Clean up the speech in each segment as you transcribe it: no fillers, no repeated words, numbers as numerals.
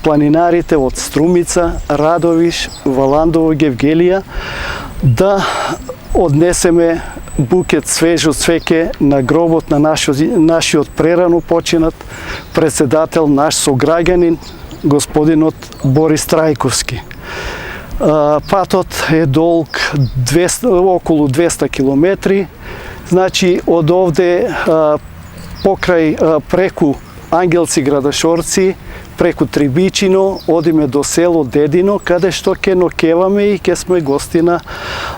Планинарите од Струмица, Радовиш, Валандово, Гевгелија да однесеме букет свежо цвеќе на гробот на нашиот прерано починат председател, наш сограѓанин, господинот Борис Трајковски. Патот е долг околу 200 километри, значи од овде преку Ангелци Градашорци, преку Трибичино, одиме до село Дедино, каде што ќе нокеваме и ќе сме гости на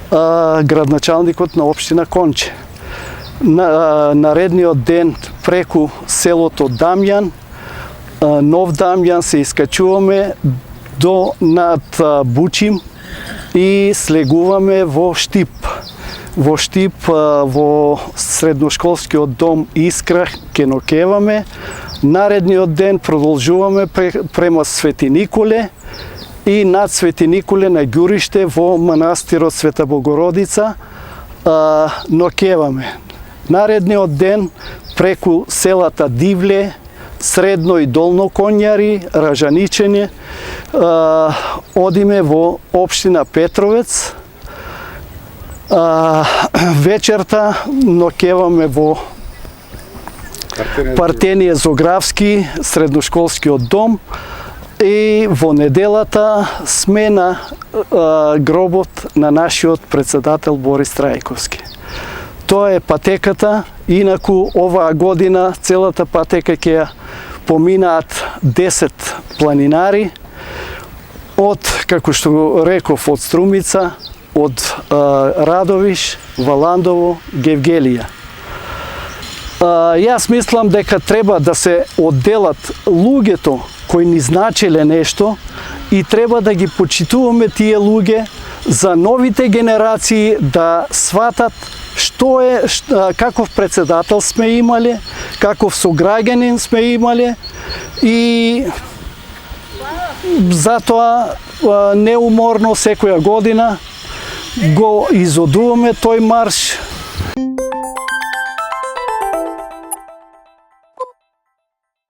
градначалникот на општина Конче. Наредниот ден преку селото Дамјан, Нов Дамјан, се искачуваме до над Бучим и слегуваме во Штип. Во Штип, во средношколскиот дом Искра ќе нокеваме. Наредниот ден продолжуваме према Свети Николе и над Свети Николе на ѓуриште во манастирот Света Богородица нокеваме. Наредниот ден преку селата Дивле, Средно и Долно Конјари, Ражаничење, одиме во општина Петровец. Вечерта нокеваме во Партенije Зографски, средношколскиот дом, и во неделата сме на гробот на нашиот председател Борис Трајковски. Тоа е патеката, инаку оваа година целата патека ќе ја поминаат 10 планинари, од, како што реков, од Струмица, од Радовиш, Валандово, Гевгелија. Јас мислам дека треба да се одделат луѓето кои ни значеле нешто и треба да ги почитуваме тие луѓе за новите генерации да сватат што е, каков председател сме имале, каков сограѓанин сме имале и затоа неуморно секоја година го изодуваме тој марш.